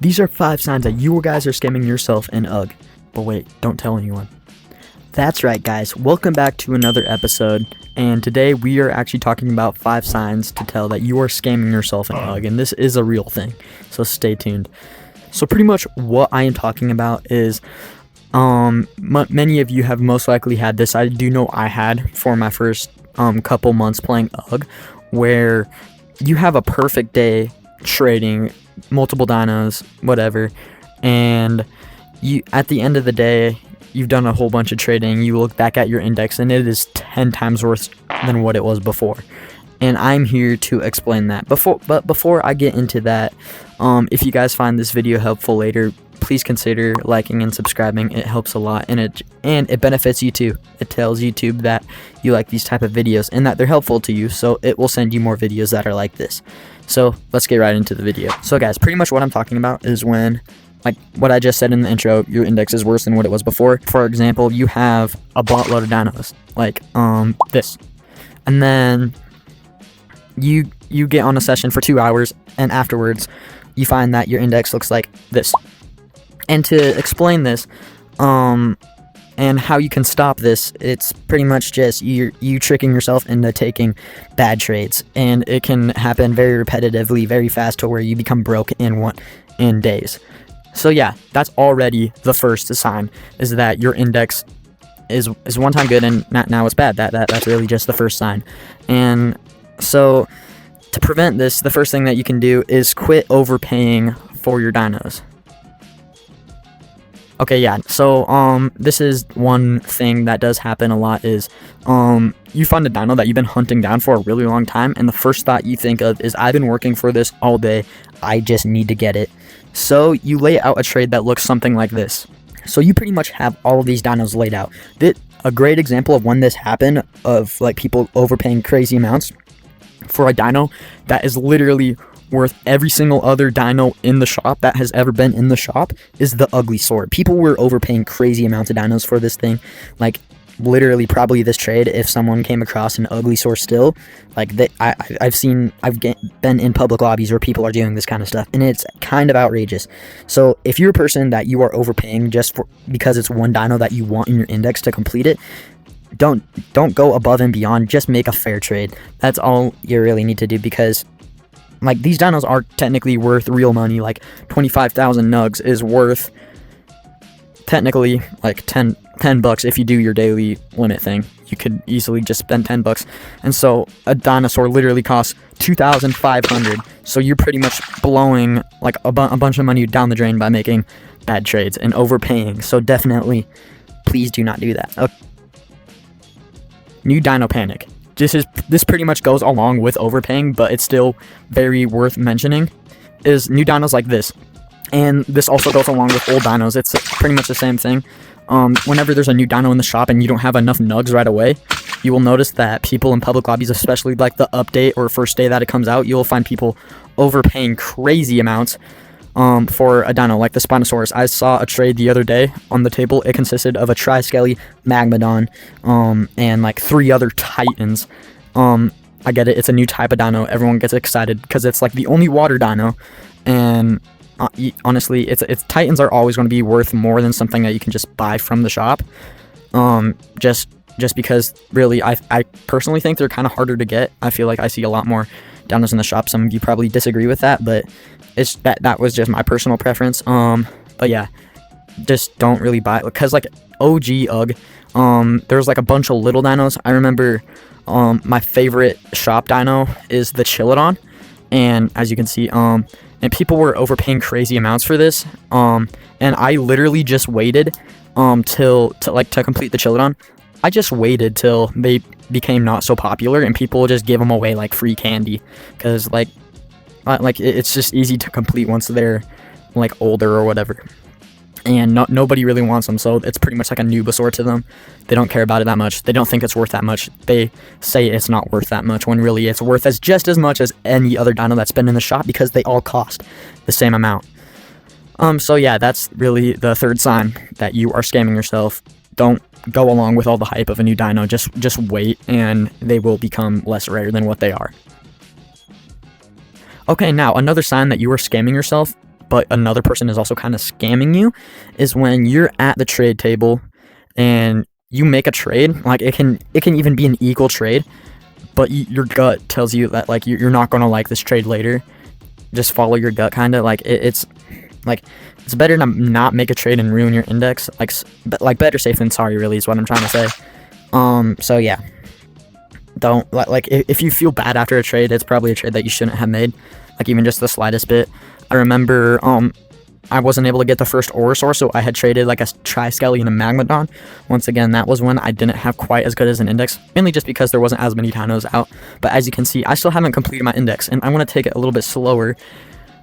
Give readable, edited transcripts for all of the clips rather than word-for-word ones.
These are 5 signs that you guys are scamming yourself in UGG. But wait, don't tell anyone. That's right, guys. Welcome back to another episode. And today we are actually talking about 5 signs to tell that you are scamming yourself in UGG. And this is a real thing. So stay tuned. So pretty much what I am talking about is, many of you have most likely had this. I do know I had for my first couple months playing UGG, where you have a perfect day trading multiple dinos, whatever, and you at the end of the day you've done a whole bunch of trading. You look back at your index and it is 10 times worse than what it was before, and I'm here to explain that. Before I get into that, if you guys find this video helpful later, please consider liking and subscribing. It helps a lot, and it benefits you too. It tells YouTube that you like these type of videos and that they're helpful to you, so it will send you more videos that are like this. So let's get right into the video. So guys, pretty much what I'm talking about is when, like what I just said in the intro, your index is worse than what it was before. For example, you have a buttload of dinos, like this, and then you get on a session for 2 hours, and afterwards you find that your index looks like this. And to explain this, and how you can stop this, it's pretty much just you tricking yourself into taking bad trades, and it can happen very repetitively, very fast, to where you become broke in days. So yeah, that's already the first sign, is that your index is one time good and now it's bad. That's really just the first sign. And so to prevent this, the first thing that you can do is quit overpaying for your dinos. Okay, yeah, so this is one thing that does happen a lot, is you find a dino that you've been hunting down for a really long time, and the first thought you think of is, I've been working for this all day, I just need to get it. So you lay out a trade that looks something like this. So you pretty much have all of these dinos laid out. A great example of when this happened, of like people overpaying crazy amounts for a dino that is literally worth every single other dino in the shop that has ever been in the shop, is the Ugly Sword. People were overpaying crazy amounts of dinos for this thing. Like literally, probably this trade, if someone came across an Ugly Sword still, like I've been in public lobbies where people are doing this kind of stuff, and it's kind of outrageous. So if you're a person that you are overpaying just because it's one dino that you want in your index to complete it, don't go above and beyond. Just make a fair trade. That's all you really need to do, because like these dinos are technically worth real money. Like 25,000 nugs is worth technically like 10 bucks if you do your daily limit thing. You could easily just spend 10 bucks. And so a dinosaur literally costs 2,500. So you're pretty much blowing like a bunch of money down the drain by making bad trades and overpaying. So definitely, please do not do that. Okay. New dino panic. This pretty much goes along with overpaying, but it's still very worth mentioning, is new dinos like this. And this also goes along with old dinos. It's pretty much the same thing. Whenever there's a new dino in the shop and you don't have enough nugs right away, you will notice that people in public lobbies, especially like the update or first day that it comes out, you'll find people overpaying crazy amounts for a dino like the Spinosaurus. I saw a trade the other day on the table. It consisted of a Triskelly, Magmadon, and like 3 other Titans. I get it, it's a new type of dino. Everyone gets excited because it's like the only water dino, and honestly, it's Titans are always going to be worth more than something that you can just buy from the shop. Just because really, I personally think they're kind of harder to get. I feel like I see a lot more dinos in the shop. Some of you probably disagree with that, but it's that was just my personal preference. But yeah, just don't really buy it, because like OG UGG, there's like a bunch of little dinos. I remember my favorite shop dino is the Chilodon, and as you can see, and people were overpaying crazy amounts for this, and I literally just waited to complete the Chilodon. I just waited till they became not so popular and people just give them away like free candy, because like it's just easy to complete once they're like older or whatever, and nobody really wants them, so it's pretty much like a Nubasaur to them. They don't care about it that much. They don't think it's worth that much. They say it's not worth that much when really it's worth just as much as any other dino that's been in the shop, because they all cost the same amount. So yeah, that's really the third sign that you are scamming yourself. Don't go along with all the hype of a new dino. Just wait, and they will become less rare than what they are. Okay, now another sign that you are scamming yourself, but another person is also kind of scamming you, is when you're at the trade table and you make a trade. Like it can even be an equal trade, but your gut tells you that like you're not gonna like this trade later. Just follow your gut, kind of. Like it's better to not make a trade and ruin your index. Like better safe than sorry, really, is what I'm trying to say. So yeah, don't like if you feel bad after a trade, it's probably a trade that you shouldn't have made, like even just the slightest bit. I remember I wasn't able to get the first Orosaur, so I had traded like a Triskelly and a Magmadon. Once again, that was when I didn't have quite as good as an index, mainly just because there wasn't as many dinos out. But as you can see, I still haven't completed my index, and I want to take it a little bit slower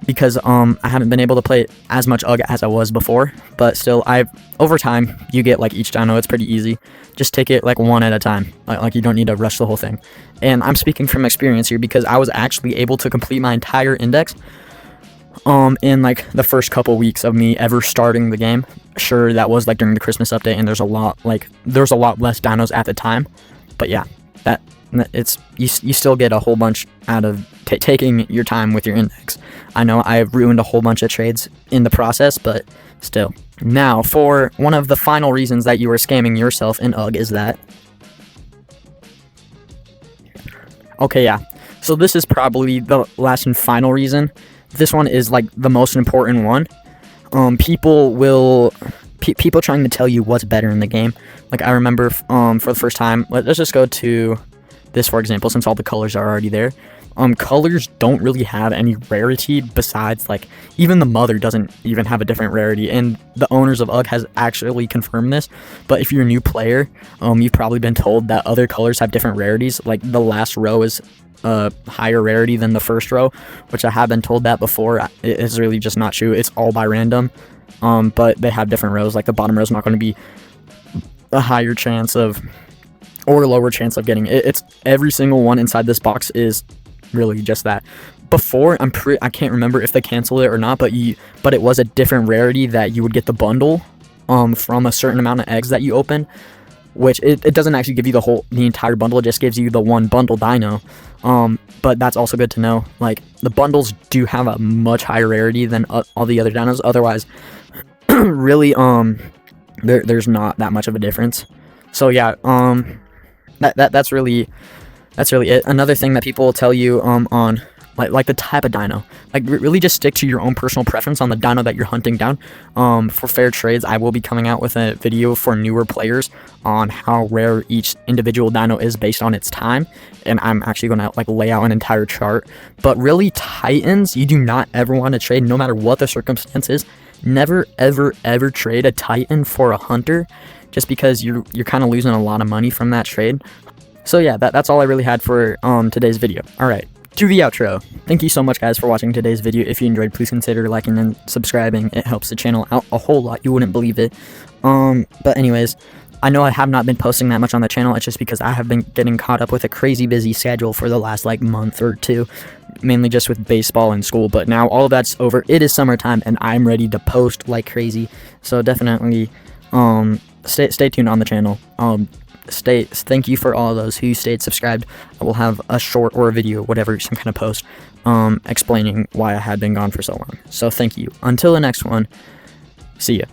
because I haven't been able to play as much UG as I was before. But still, over time, you get like each dino. It's pretty easy. Just take it like one at a time. Like you don't need to rush the whole thing. And I'm speaking from experience here because I was actually able to complete my entire index in like the first couple weeks of me ever starting the game. Sure, that was like during the Christmas update, and there's a lot less dinos at the time, but yeah, it's you still get a whole bunch out of taking your time with your index. I know I've ruined a whole bunch of trades in the process, but still. Now, for one of the final reasons that you are scamming yourself in UG is that, okay, yeah, so this is probably the last and final reason. This one is like the most important one. People trying to tell you what's better in the game. Like I remember for the first time, let's just go to this for example, since all the colors are already there. Colors don't really have any rarity besides like even the mother doesn't even have a different rarity, and the owners of UG has actually confirmed this. But if you're a new player, you've probably been told that other colors have different rarities. Like the last row is higher rarity than the first row, which I have been told that before. It is really just not true. It's all by random, but they have different rows. Like the bottom row is not going to be a higher chance of or lower chance of getting it. It's every single one inside this box is really just that. Before, I can't remember if they canceled it or not, but it was a different rarity that you would get the bundle from a certain amount of eggs that you open, which it doesn't actually give you the entire bundle. It just gives you the one bundle dino. But that's also good to know. Like the bundles do have a much higher rarity than all the other dinos. Otherwise, really, there's not that much of a difference. So yeah, that's really it. Another thing that people will tell you on like the type of dino, like really just stick to your own personal preference on the dino that you're hunting down. For fair trades, I will be coming out with a video for newer players on how rare each individual dino is based on its time, and I'm actually going to like lay out an entire chart. But really, titans, you do not ever want to trade, no matter what the circumstances. Never ever trade a titan for a hunter, just because you're kind of losing a lot of money from that trade. So yeah, that's all I really had for today's video. Alright, to the outro. Thank you so much guys for watching today's video. If you enjoyed, please consider liking and subscribing. It helps the channel out a whole lot. You wouldn't believe it. But anyways, I know I have not been posting that much on the channel. It's just because I have been getting caught up with a crazy busy schedule for the last like month or two, mainly just with baseball and school. But now all of that's over. It is summertime and I'm ready to post like crazy. So definitely stay tuned on the channel. Thank you for all those who stayed subscribed. I will have a short or a video, whatever, some kind of post explaining why I had been gone for so long. So thank you. Until the next one, see ya.